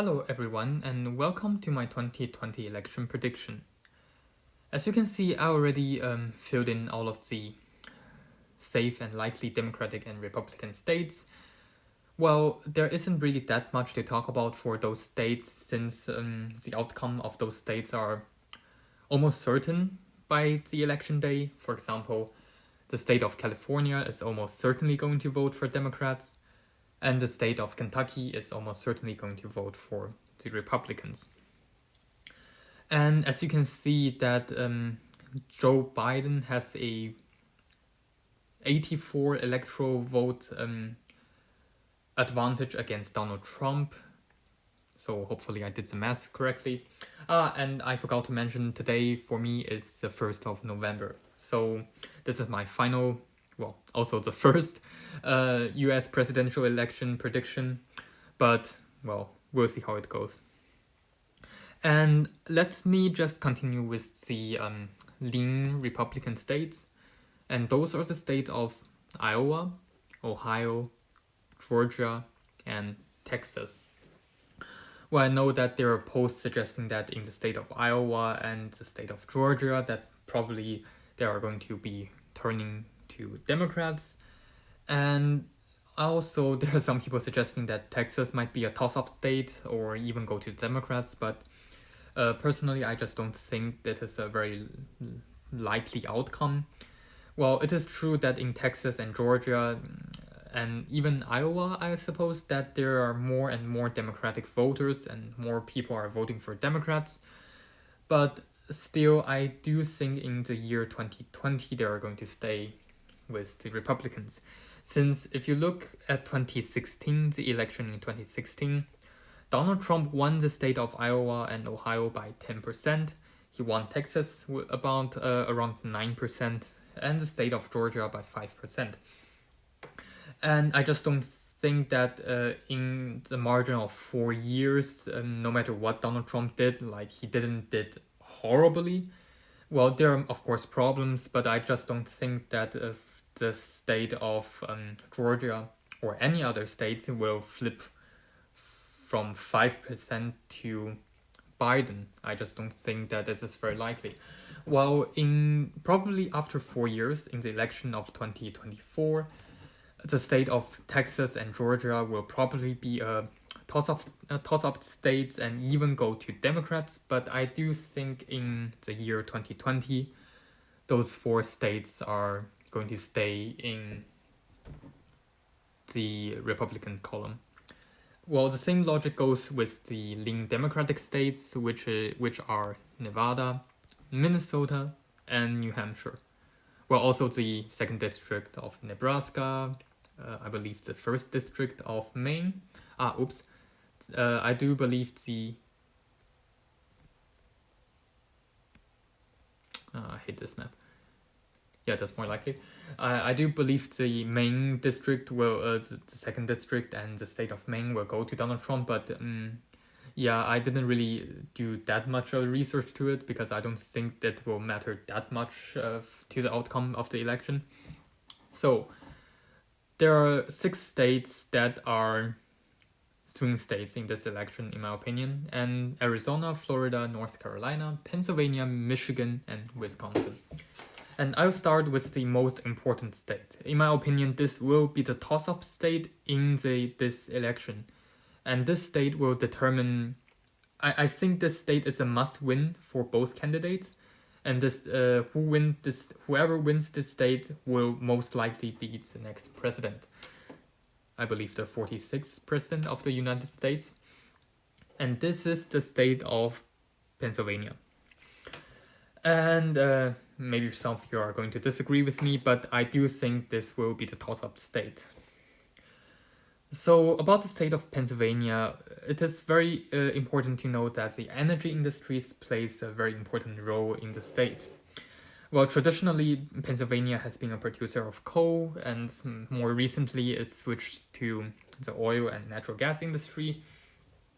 Hello everyone and welcome to my 2020 election prediction. As you can see, I already filled in all of the safe and likely Democratic and Republican states. Well, there isn't really that much to talk about for those states since the outcome of those states are almost certain by the election day. For example, the state of California is almost certainly going to vote for Democrats, and the state of Kentucky is almost certainly going to vote for the Republicans. And as you can see that Joe Biden has a 84 electoral vote advantage against Donald Trump. So hopefully I did the math correctly. And I forgot to mention today for me is the 1st of November. So this is my final, well, also the first US presidential election prediction. But, well, we'll see how it goes. And let me just continue with the lean Republican states. And those are the states of Iowa, Ohio, Georgia, and Texas. Well, I know that there are polls suggesting that in the state of Iowa and the state of Georgia that probably they are going to be turning to Democrats. And also there are some people suggesting that Texas might be a toss-up state or even go to the Democrats, but personally I just don't think that is a very likely outcome. Well, it is true that in Texas and Georgia and even Iowa, I suppose that there are more and more Democratic voters and more people are voting for Democrats. But still, I do think in the year 2020 they are going to stay with the Republicans. Since if you look at 2016, the election in 2016, Donald Trump won the state of Iowa and Ohio by 10%. He won Texas about around 9%, and the state of Georgia by 5%. And I just don't think that in the margin of 4 years, no matter what Donald Trump did, like he did horribly. Well, there are of course problems, but I just don't think that the state of Georgia or any other state will flip from 5% to Biden. I just don't think that this is very likely. Well, in probably after 4 years in the election of 2024, the state of Texas and Georgia will probably be a toss-up states and even go to Democrats. But I do think in the year 2020, those 4 states are going to stay in the Republican column. Well, the same logic goes with the lean Democratic states, which are Nevada, Minnesota, and New Hampshire. Well, also the 2nd district of Nebraska, I believe the 1st district of Maine. I do believe the... I hate this map. Yeah, that's more likely. I do believe the Maine district will, the 2nd district and the state of Maine will go to Donald Trump, but yeah, I didn't really do that much research to it because I don't think that will matter that much to the outcome of the election. So, there are 6 states that are swing states in this election, in my opinion, and Arizona, Florida, North Carolina, Pennsylvania, Michigan, and Wisconsin. And I'll start with the most important state. In my opinion, this will be the toss-up state in this election. And this state will determine... I think this state is a must-win for both candidates. And whoever wins this state will most likely be the next president. I believe the 46th president of the United States. And this is the state of Pennsylvania. And maybe some of you are going to disagree with me, but I do think this will be the toss-up state. So about the state of Pennsylvania, it is very important to note that the energy industries plays a very important role in the state. Well, traditionally, Pennsylvania has been a producer of coal, and more recently it switched to the oil and natural gas industry.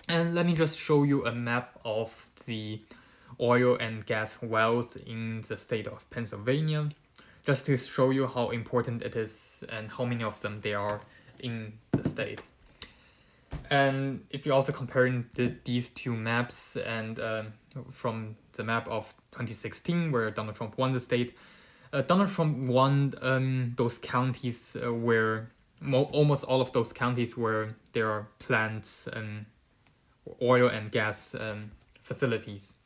And let me just show you a map of the oil and gas wells in the state of Pennsylvania, just to show you how important it is and how many of them there are in the state. And if you're also comparing these two maps and from the map of 2016 where Donald Trump won the state, Donald Trump won those counties where almost all of those counties where there are plants and oil and gas facilities.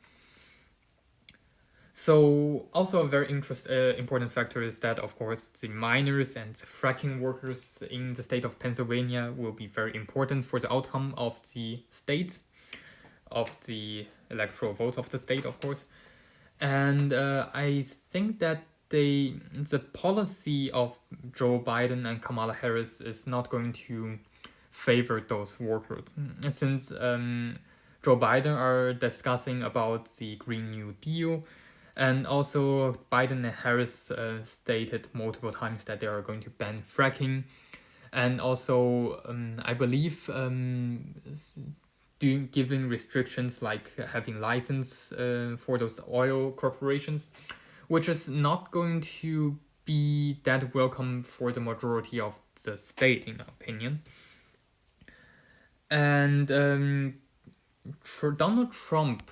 So also a very important factor is that, of course, the miners and fracking workers in the state of Pennsylvania will be very important for the outcome of the state, of the electoral vote of the state, of course. And I think that the policy of Joe Biden and Kamala Harris is not going to favor those workers, since Joe Biden are discussing about the Green New Deal, and also Biden and Harris stated multiple times that they are going to ban fracking, and also I believe giving restrictions like having license for those oil corporations, which is not going to be that welcome for the majority of the state, in my opinion. And Donald Trump,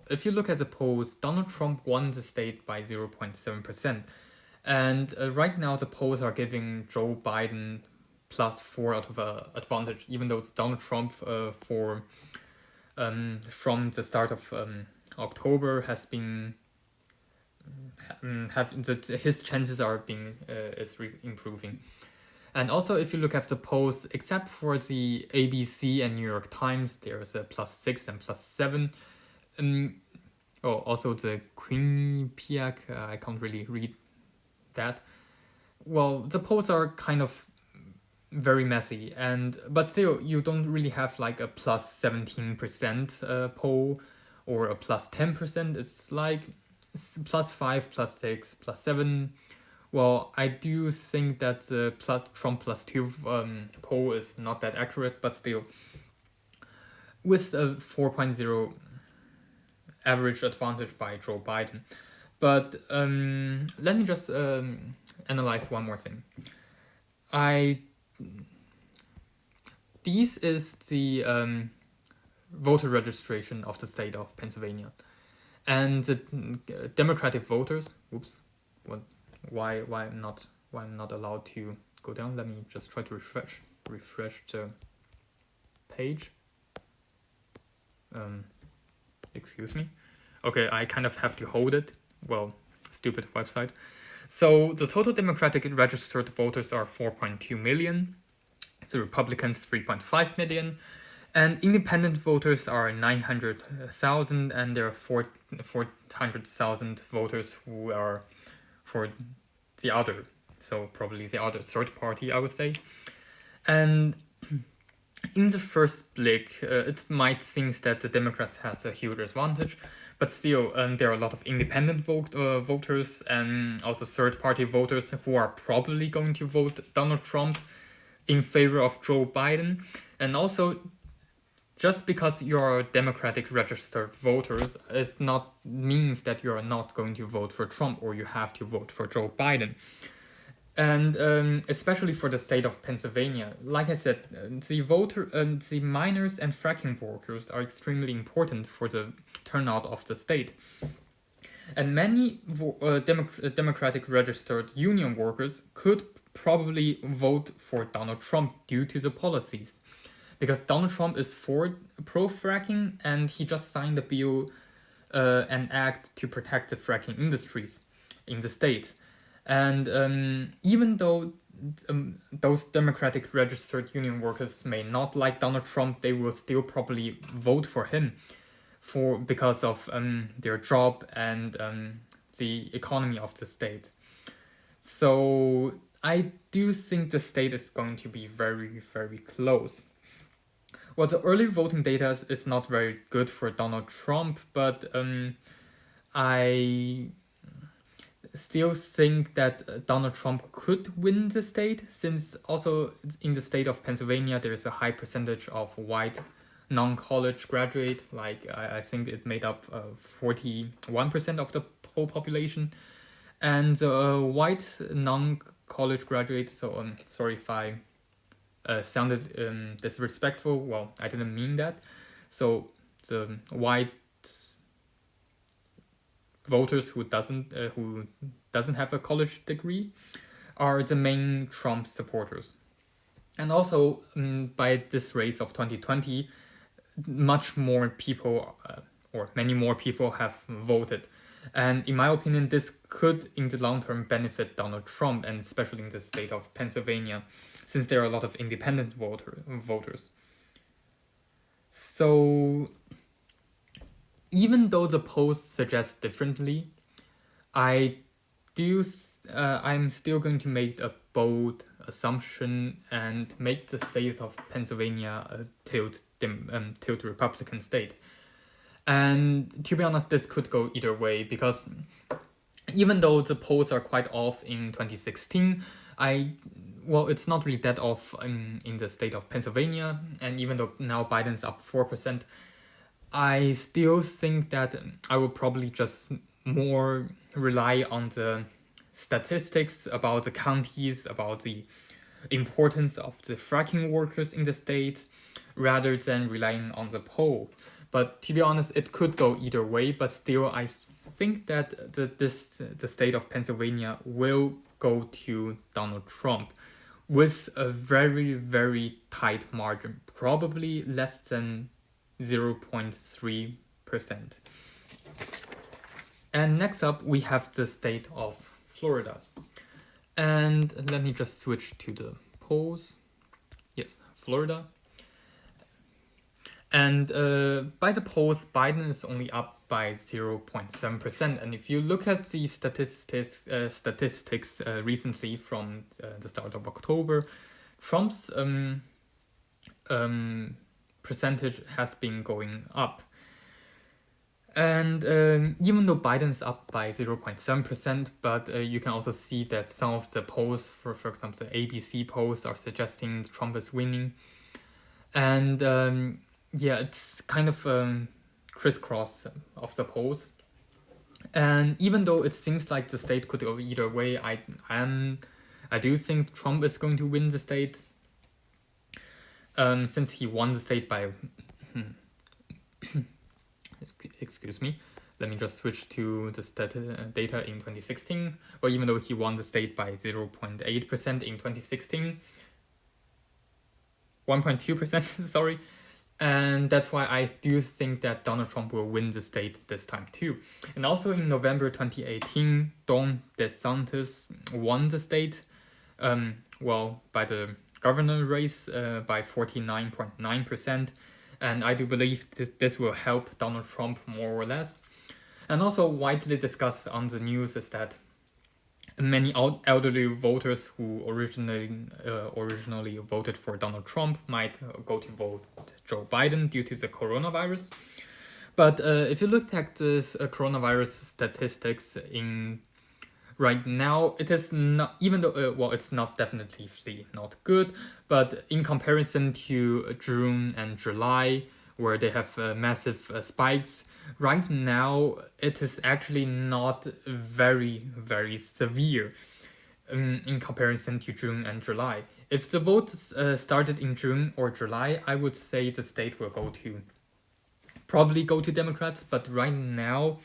if you look at the polls, Donald Trump won the state by 0.7%. And right now, the polls are giving Joe Biden +4 out of advantage, even though it's Donald Trump from the start of October has been his chances are being improving. And also, if you look at the polls, except for the ABC and New York Times, there's a +6 and +7. Also the Quinnipiac, I can't really read that. Well, the polls are kind of very messy, but still, you don't really have like a +17% poll or a +10%. It's like +5, +6, +7. Well, I do think that the Trump +2 poll is not that accurate, but still, with a 4.0 average advantage by Joe Biden. But let me just analyze one more thing. This is the voter registration of the state of Pennsylvania, and the Democratic voters. Oops, what? Why I'm not allowed to go down? Let me just try to refresh the page. Excuse me. Okay, I kind of have to hold it. Well, stupid website. So the total Democratic registered voters are 4.2 million. The Republicans 3.5 million. And independent voters are 900,000, and there are 400,000 voters who are for the other, so probably the other third party, I would say. And in the first blick, it might seem that the Democrats has a huge advantage, but still, there are a lot of independent voters and also third-party voters who are probably going to vote Donald Trump in favor of Joe Biden. And also, just because you're a Democratic registered voter means that you are not going to vote for Trump or you have to vote for Joe Biden. And especially for the state of Pennsylvania, like I said, the miners and fracking workers are extremely important for the turnout of the state. And many Democratic registered union workers could probably vote for Donald Trump due to the policies. Because Donald Trump is for pro-fracking, and he just signed a bill, an act to protect the fracking industries in the state. And even though those Democratic registered union workers may not like Donald Trump, they will still probably vote for him because of their job and the economy of the state. So I do think the state is going to be very, very close. Well, the early voting data is not very good for Donald Trump, but I still think that Donald Trump could win the state, since also in the state of Pennsylvania there is a high percentage of white non-college graduate. Like I think it made up 41% of the whole population, and white non-college graduates. So sorry if I sounded disrespectful. Well, I didn't mean that. So the white voters who doesn't have a college degree are the main Trump supporters. And also, by this race of 2020, much more people, or many more people, have voted. And in my opinion, this could, in the long term, benefit Donald Trump, and especially in the state of Pennsylvania, since there are a lot of independent voters. So, even though the polls suggest differently, I'm still going to make a bold assumption and make the state of Pennsylvania a tilt Republican state. And to be honest, this could go either way, because even though the polls are quite off in 2016, it's not really that off in the state of Pennsylvania, and even though now Biden's up 4%, I still think that I will probably just more rely on the statistics about the counties, about the importance of the fracking workers in the state, rather than relying on the poll. But to be honest, it could go either way, but still I think that the state of Pennsylvania will go to Donald Trump with a very, very tight margin, probably less than 0.3%. And next up, we have the state of Florida. And let me just switch to the polls. Yes, Florida. And by the polls, Biden is only up by 0.7%. And if you look at the statistics recently from the start of October, Trump's percentage has been going up. And even though Biden's up by 0.7%, but you can also see that some of the polls, for example, the ABC polls, are suggesting Trump is winning. And it's kind of crisscross of the polls. And even though it seems like the state could go either way, I do think Trump is going to win the state, since he won the state by... Excuse me. Let me just switch to the data in 2016. Or even though he won the state by 0.8% in 2016, 1.2%, sorry. And that's why I do think that Donald Trump will win the state this time too. And also in November 2018, Ron DeSantis won the state, by the governor race by 49.9%. And I do believe this will help Donald Trump more or less. And also widely discussed on the news is that many elderly voters who originally voted for Donald Trump might go to vote Joe Biden due to the coronavirus. But if you look at this coronavirus statistics in right now, it is not, even though it's not definitely not good, but in comparison to June and July, where they have massive spikes, right now it is actually not very, very severe in comparison to June and July. If the votes started in June or July, I would say the state will probably go to Democrats, but right now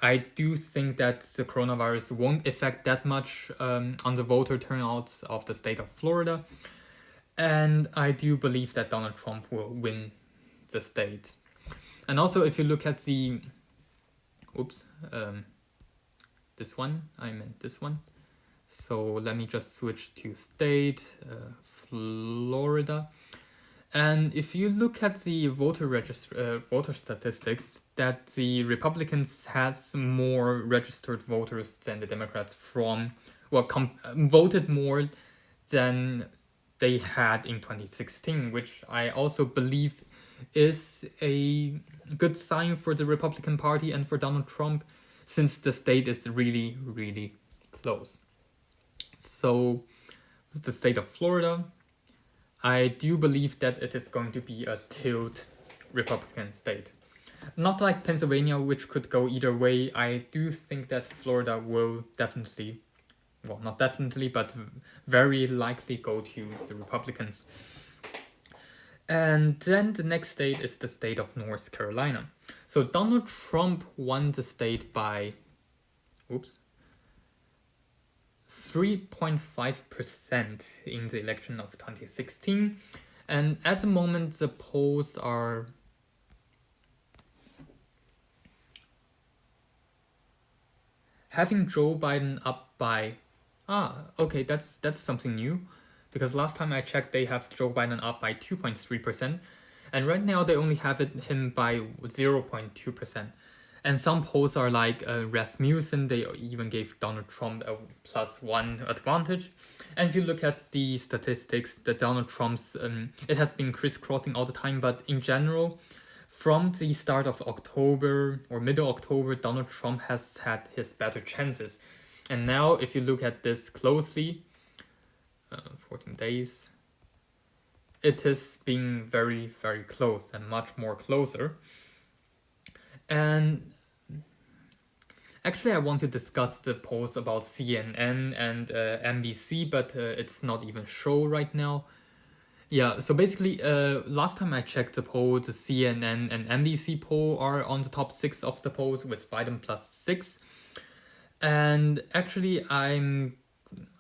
I do think that the coronavirus won't affect that much on the voter turnouts of the state of Florida. And I do believe that Donald Trump will win the state. And also, if you look at the... this one. I meant this one. So let me just switch to state, Florida. And if you look at the voter statistics, that the Republicans has more registered voters than the Democrats voted more than they had in 2016, which I also believe is a good sign for the Republican Party and for Donald Trump, since the state is really, really close. So, with the state of Florida, I do believe that it is going to be a tilt Republican state. Not like Pennsylvania, which could go either way. I do think that Florida will definitely, not definitely, but very likely go to the Republicans. And then the next state is the state of North Carolina. So Donald Trump won the state by 3.5% in the election of 2016. And at the moment, the polls are having Joe Biden up by, okay, that's something new, because last time I checked, they have Joe Biden up by 2.3%, and right now they only have him by 0.2%. And some polls are like Rasmussen, they even gave Donald Trump a +1 advantage. And if you look at the statistics, the Donald Trump's, it has been crisscrossing all the time, but in general, from the start of October or middle October, Donald Trump has had his better chances. And now, if you look at this closely, 14 days, it is being very, very close and much more closer. And actually, I want to discuss the polls about CNN and NBC, but it's not even show right now. Yeah, so basically, last time I checked the poll, the CNN and NBC poll are on the top 6 of the polls with Biden +6. And actually, I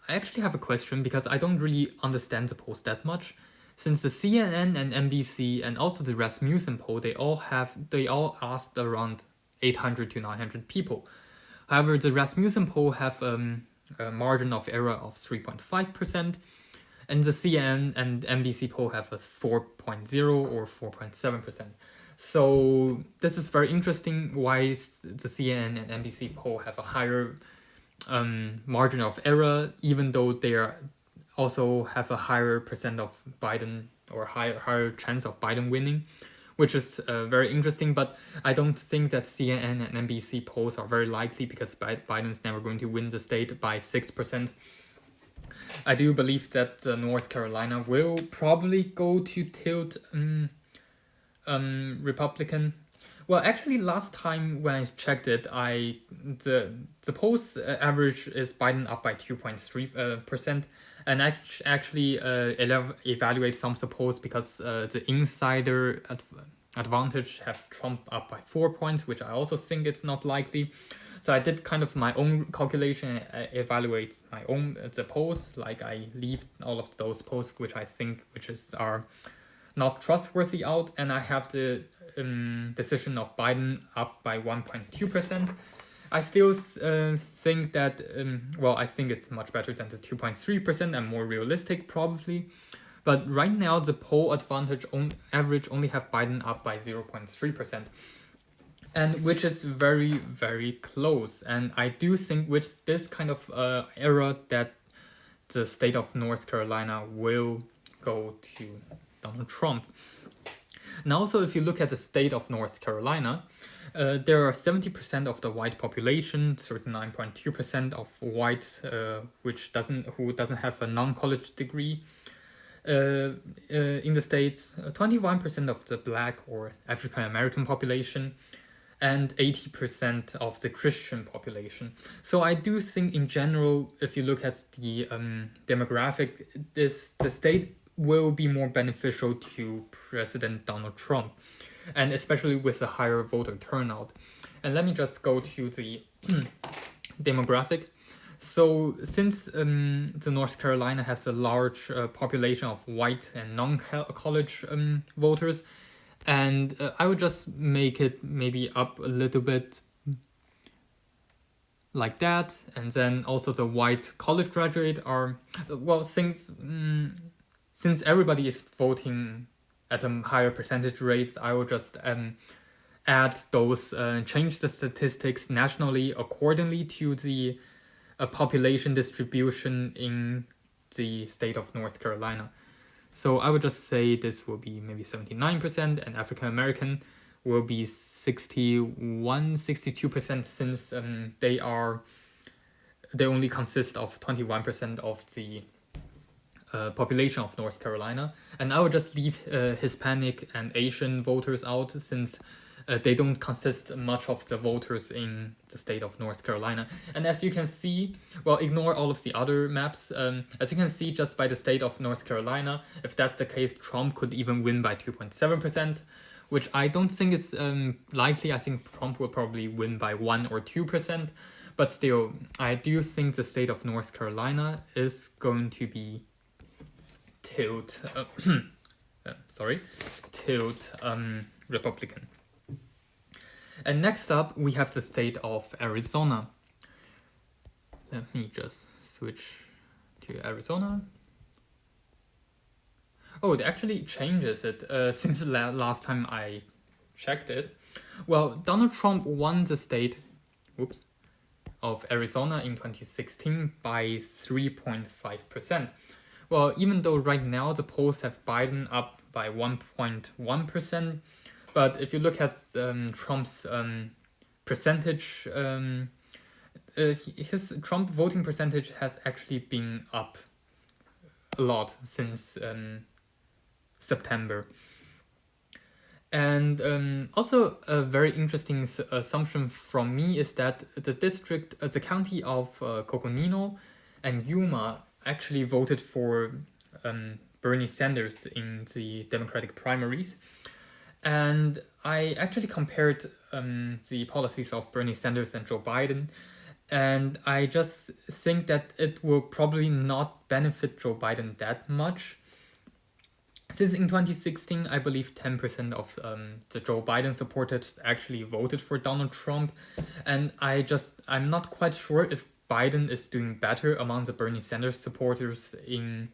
actually have a question because I don't really understand the polls that much. Since the CNN and NBC and also the Rasmussen poll, they all asked around 800 to 900 people. However, the Rasmussen poll have a margin of error of 3.5%, and the CNN and NBC poll have a 4.0 or 4.7%. So this is very interesting why the CNN and NBC poll have a higher margin of error, even though they also have a higher percent of Biden or higher chance of Biden winning, which is very interesting. But I don't think that CNN and NBC polls are very likely because Biden's never going to win the state by 6%. I do believe that North Carolina will probably go to tilt Republican. Well, actually, last time when I checked it, the polls average is Biden up by 2.3%, and I actually evaluate some of the polls because the insider advantage have Trump up by 4 points, which I also think it's not likely. So I did kind of my own calculation. I evaluate my own the polls. Like I leave all of those polls which I think are not trustworthy out, and I have the decision of Biden up by 1.2%. I still think that I think it's much better than the 2.3% and more realistic probably. But right now the poll advantage average only have Biden up by 0.3%. And which is very, very close. And I do think with this kind of error that the state of North Carolina will go to Donald Trump. And also, if you look at the state of North Carolina, there are 70% of the white population, 39.2% of white who doesn't have a non-college degree in the states, 21% of the black or African American population, and 80% of the Christian population. So I do think in general, if you look at the demographic, the state will be more beneficial to President Donald Trump, and especially with a higher voter turnout. And let me just go to the demographic. So since the North Carolina has a large population of white and non-college voters, and I would just make it maybe up a little bit like that. And then also the white college graduate are, since everybody is voting at a higher percentage rate, I will just add those, change the statistics nationally accordingly to the population distribution in the state of North Carolina. So I would just say this will be maybe 79%, and African American will be 62% since they only consist of 21% of the population of North Carolina. And I would just leave Hispanic and Asian voters out since they don't consist much of the voters in the state of North Carolina. And as you can see, well, ignore all of the other maps. As you can see, just by the state of North Carolina, if that's the case, Trump could even win by 2.7%, which I don't think is likely. I think Trump will probably win by 1 or 2%. But still, I do think the state of North Carolina is going to be tilt Republican. And next up, we have the state of Arizona. Let me just switch to Arizona. Oh, it actually changes it since last time I checked it. Well, Donald Trump won the state of Arizona in 2016 by 3.5%. Well, even though right now the polls have Biden up by 1.1%, but if you look at Trump's percentage, his Trump voting percentage has actually been up a lot since September. And also a very interesting assumption from me is that the county of Coconino and Yuma actually voted for Bernie Sanders in the Democratic primaries. And I actually compared the policies of Bernie Sanders and Joe Biden. And I just think that it will probably not benefit Joe Biden that much. Since in 2016, I believe 10% of the Joe Biden supporters actually voted for Donald Trump. And I'm not quite sure if Biden is doing better among the Bernie Sanders supporters in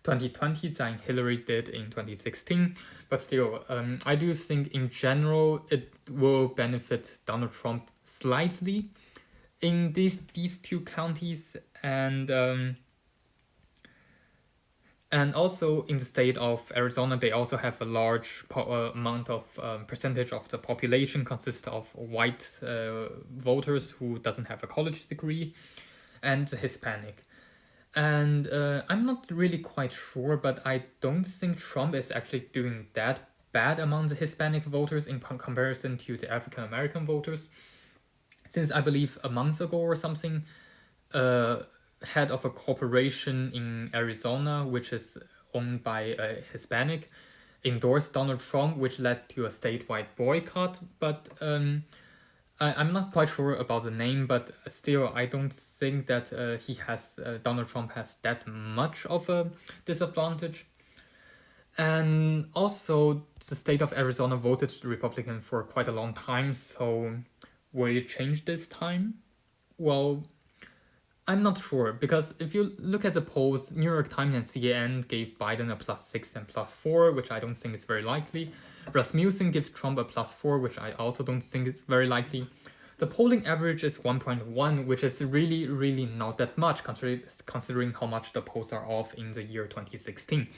2020 than Hillary did in 2016. But still, I do think in general it will benefit Donald Trump slightly in these two counties, and also in the state of Arizona, they also have a large amount of percentage of the population consists of white voters who doesn't have a college degree, and Hispanic. And I'm not really quite sure, but I don't think Trump is actually doing that bad among the Hispanic voters in comparison to the African American voters. Since I believe a month ago or something, head of a corporation in Arizona, which is owned by a Hispanic, endorsed Donald Trump, which led to a statewide boycott. But I'm not quite sure about the name, but still, I don't think that Donald Trump has that much of a disadvantage. And also, the state of Arizona voted Republican for quite a long time, so will it change this time? Well, I'm not sure, because if you look at the polls, New York Times and CNN gave Biden a +6 and +4, which I don't think is very likely. Rasmussen gives Trump a +4, which I also don't think is very likely. The polling average is 1.1, which is really, really not that much, considering how much the polls are off in the year 2016.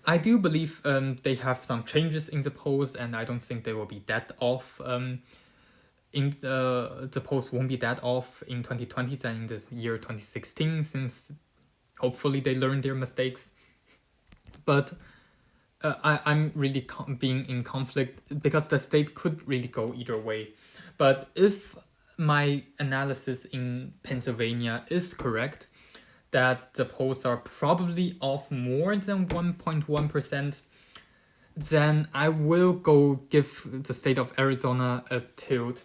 I do believe they have some changes in the polls, and I don't think they will be that off. The polls won't be that off in 2020 than in the year 2016, since hopefully they learned their mistakes. But I'm really being in conflict because the state could really go either way. But if my analysis in Pennsylvania is correct, that the polls are probably off more than 1.1%, then I will go give the state of Arizona a tilt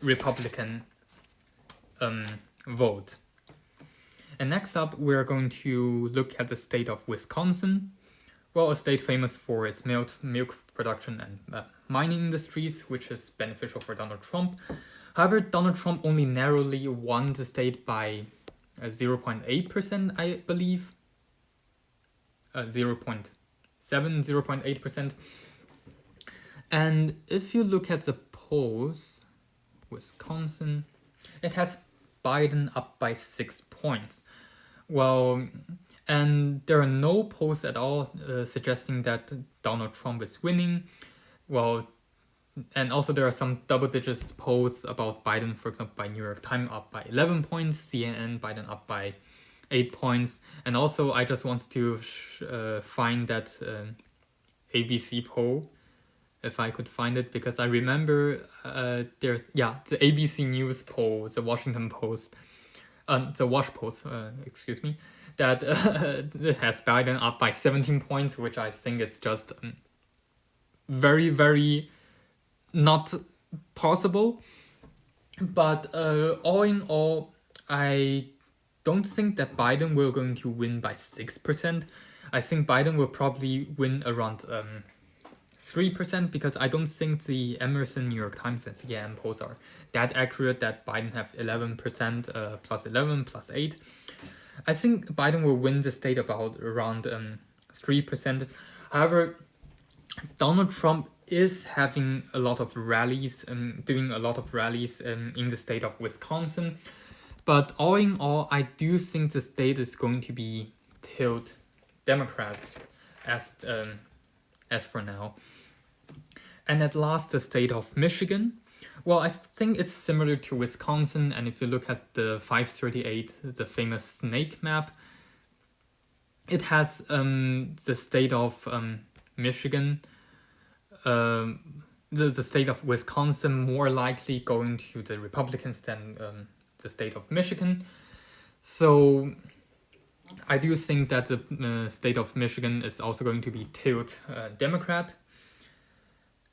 Republican vote. And next up, we're going to look at the state of Wisconsin. Well, a state famous for its milk production and mining industries, which is beneficial for Donald Trump. However, Donald Trump only narrowly won the state by 0.8%, I believe. 0.7, 0.8%. And if you look at the polls, Wisconsin, it has Biden up by 6 points. Well, and there are no polls at all suggesting that Donald Trump is winning. Well, and also there are some double digits polls about Biden, for example, by New York Times up by 11 points, CNN, Biden up by 8 points. And also I just want to find that ABC poll if I could find it, because I remember there's the ABC News poll, the Washington Post, the Wash Post, excuse me, that has Biden up by 17 points, which I think is just very, very not possible. But all in all, I don't think that Biden will going to win by 6%. I think Biden will probably win around 3%, because I don't think the Emerson, New York Times, and CNN polls are that accurate that Biden have 11%, plus 11, plus 8. I think Biden will win the state about around 3%. However, Donald Trump is having a lot of rallies, doing a lot of rallies in the state of Wisconsin. But all in all, I do think the state is going to be tilt Democrat as for now. And at last, the state of Michigan. Well, I think it's similar to Wisconsin, and if you look at the 538, the famous snake map, it has the state of Michigan, the state of Wisconsin more likely going to the Republicans than the state of Michigan. So I do think that the state of Michigan is also going to be tilt Democrat.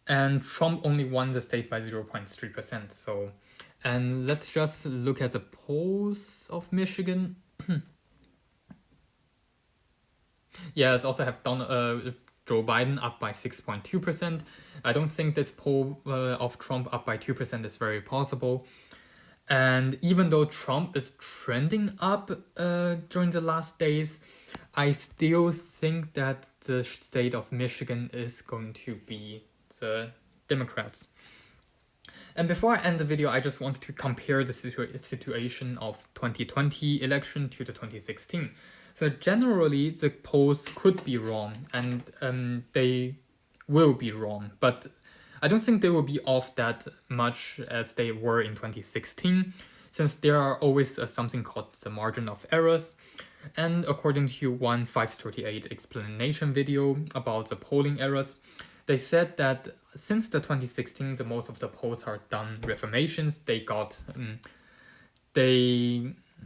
And Trump only won the state by 0.3%. So, and let's just look at the polls of Michigan. Yes, also have Joe Biden up by 6.2%. I don't think this poll of Trump up by 2% is very possible. And even though Trump is trending up during the last days, I still think that the state of Michigan is going to be the Democrats. And before I end the video, I just want to compare the situation of 2020 election to the 2016. So generally, the polls could be wrong, and they will be wrong, but I don't think they will be off that much as they were in 2016, since there are always something called the margin of errors. And according to one 538 explanation video about the polling errors, they said that since the 2016, the most of the polls are done reformations. They got,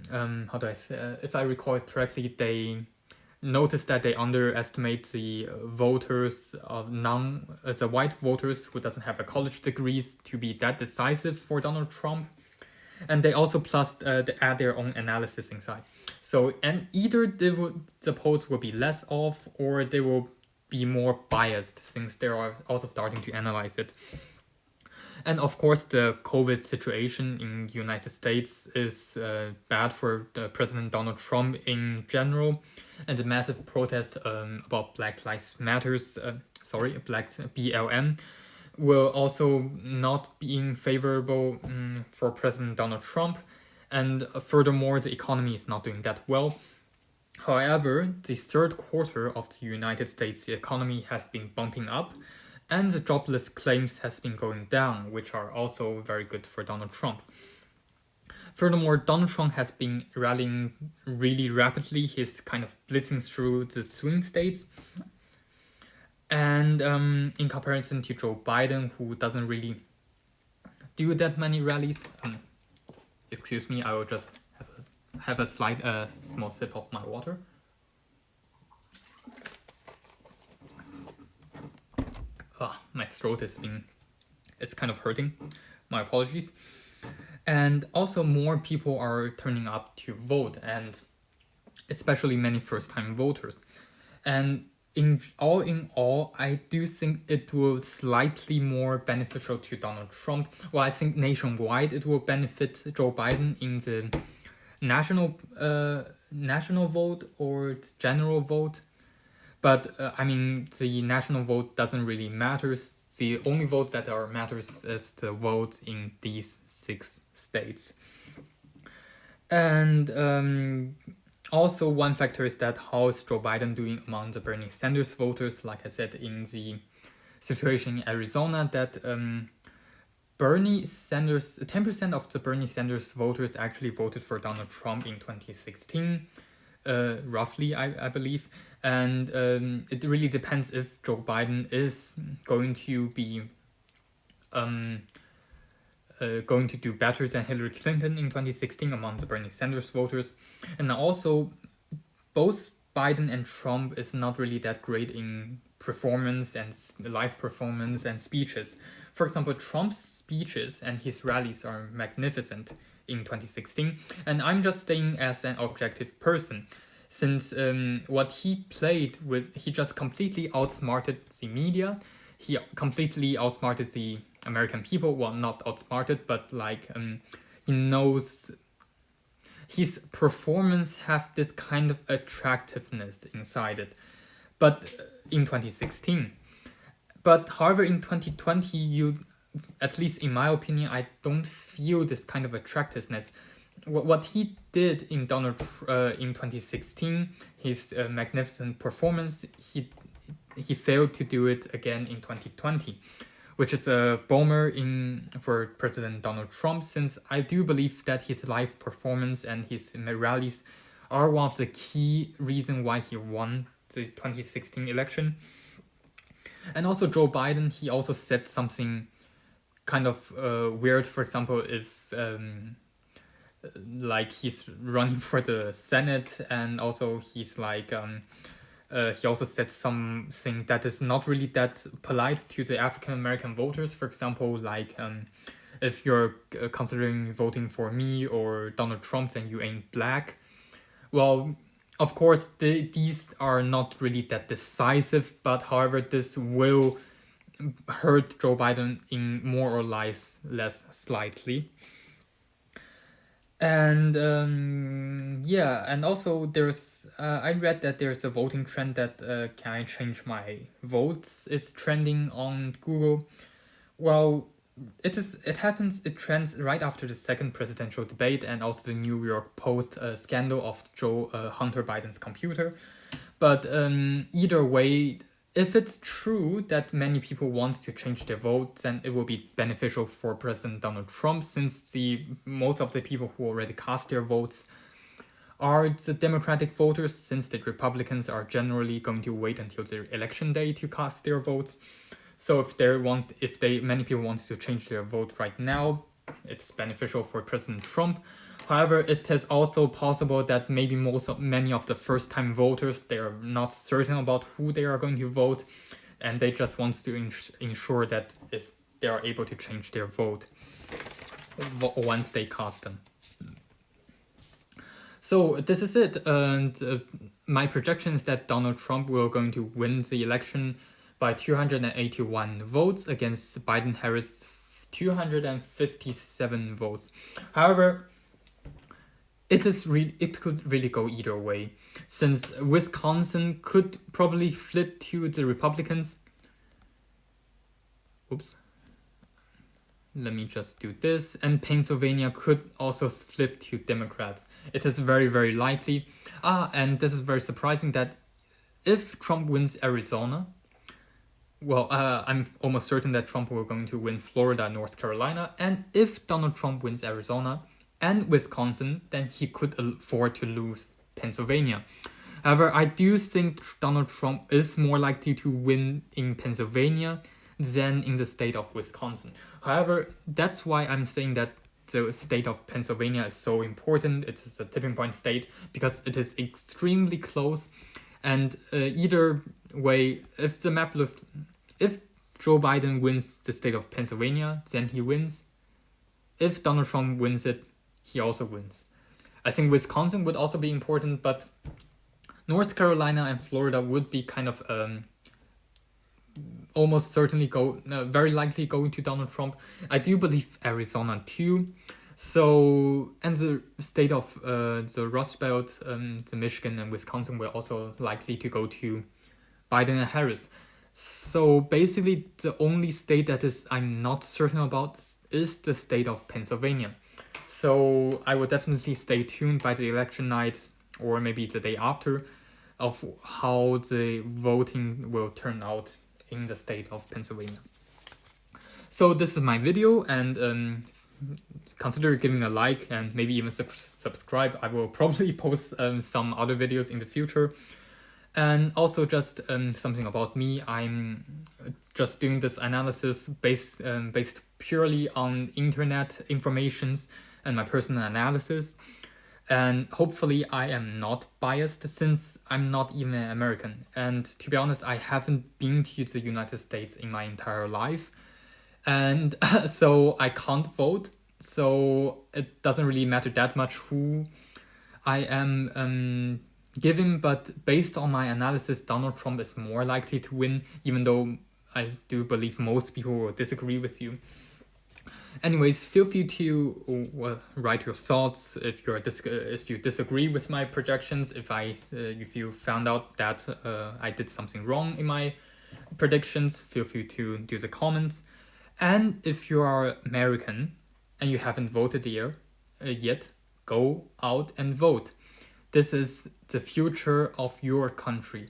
how do I say, if I recall it correctly, they noticed that they underestimate the voters of the white voters who doesn't have a college degrees to be that decisive for Donald Trump. And they also they add their own analysis inside. So, and either the polls will be less off, or they will be more biased, since they are also starting to analyze it. And of course, the COVID situation in the United States is bad for President Donald Trump in general, and the massive protest about Black Lives Matters, Black BLM, will also not being favorable for President Donald Trump. And furthermore, the economy is not doing that well. However, the third quarter of the United States, the economy has been bumping up, and the jobless claims has been going down, which are also very good for Donald Trump. Furthermore, Donald Trump has been rallying really rapidly. He's kind of blitzing through the swing states. And in comparison to Joe Biden, who doesn't really do that many rallies, excuse me, I will just have a small sip of my water. My throat is kind of hurting. My apologies. And also more people are turning up to vote, and especially many first-time voters. And in all, I do think it will slightly more beneficial to Donald Trump. Well, I think nationwide it will benefit Joe Biden in the national vote or general vote. But I mean, the national vote doesn't really matter. The only vote that matters is the vote in these 6 states. And also one factor is that how is Joe Biden doing among the Bernie Sanders voters? Like I said, in the situation in Arizona, that Bernie Sanders, 10% of the Bernie Sanders voters actually voted for Donald Trump in 2016, roughly, I believe. And it really depends if Joe Biden is going to be going to do better than Hillary Clinton in 2016 among the Bernie Sanders voters. And also, both Biden and Trump is not really that great in performance and live performance and speeches. For example, Trump's speeches and his rallies are magnificent in 2016, and I'm just saying as an objective person, since what he played with, he just completely outsmarted the media, he completely outsmarted the American people. Well, not outsmarted, but like he knows his performance have this kind of attractiveness inside it. But in 2016, but however in 2020, you, at least in my opinion, I don't feel this kind of attractiveness. What he did in in 2016, his magnificent performance, he failed to do it again in 2020, which is a bummer for President Donald Trump, since I do believe that his live performance and his rallies are one of the key reasons why he won the 2016 election. And also Joe Biden, he also said something kind of weird. For example, if like he's running for the Senate, and also he's like he also said something that is not really that polite to the African American voters. For example, like if you're considering voting for me or Donald Trump, then you ain't black. Well, of course, these are not really that decisive, but however, this will hurt Joe Biden in more or less slightly. And yeah, and also there's I read that there's a voting trend that can I change my votes is trending on Google. Well, it trends right after the second presidential debate and also the New York Post scandal of Hunter Biden's computer. But either way, if it's true that many people want to change their votes, then it will be beneficial for President Donald Trump, since most of the people who already cast their votes are the Democratic voters, since the Republicans are generally going to wait until the election day to cast their votes. So if many people want to change their vote right now, it's beneficial for President Trump. However, it is also possible that maybe many of the first-time voters, they are not certain about who they are going to vote, and they just want to ensure that if they are able to change their vote once they cast them. So this is it, and my projection is that Donald Trump will going to win the election by 281 votes against Biden-Harris 257 votes. However, it could really go either way, since Wisconsin could probably flip to the Republicans. Oops. Let me just do this. And Pennsylvania could also flip to Democrats. It is very, very likely. And this is very surprising that if Trump wins Arizona, well, I'm almost certain that Trump will going to win Florida, North Carolina, and if Donald Trump wins Arizona and Wisconsin, then he could afford to lose Pennsylvania. However, I do think Donald Trump is more likely to win in Pennsylvania than in the state of Wisconsin. However, that's why I'm saying that the state of Pennsylvania is so important. It is a tipping point state because it is extremely close. And either way, if Joe Biden wins the state of Pennsylvania, then he wins. If Donald Trump wins it, he also wins. I think Wisconsin would also be important, but North Carolina and Florida would be kind of almost certainly very likely going to Donald Trump. I do believe Arizona too. So, and the state of the Rust Belt, the Michigan and Wisconsin were also likely to go to Biden and Harris. So basically, the only state that I'm not certain about is the state of Pennsylvania. So I will definitely stay tuned by the election night or maybe the day after of how the voting will turn out in the state of Pennsylvania. So this is my video, and consider giving a like and maybe even subscribe. I will probably post some other videos in the future. And also just something about me. I'm just doing this analysis based purely on internet informations and my personal analysis. And hopefully I am not biased since I'm not even American. And to be honest, I haven't been to the United States in my entire life. And so I can't vote. So it doesn't really matter that much who I am giving, but based on my analysis, Donald Trump is more likely to win, even though I do believe most people will disagree with you. Anyways, feel free to write your thoughts if if you disagree with my projections. If you found out that I did something wrong in my predictions, feel free to do the comments. And if you are American and you haven't voted yet, go out and vote. This is the future of your country.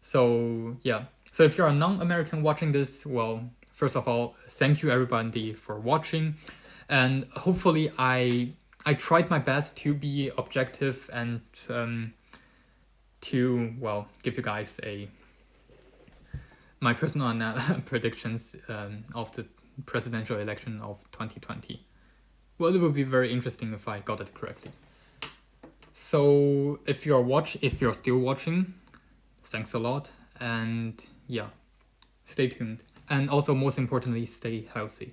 So yeah. So if you're a non-American watching this, well, first of all, thank you everybody for watching, and hopefully I tried my best to be objective and to give you guys my personal predictions of the presidential election of 2020. Well, it would be very interesting if I got it correctly. So if you're still watching, thanks a lot, and yeah, stay tuned. And also, most importantly, stay healthy.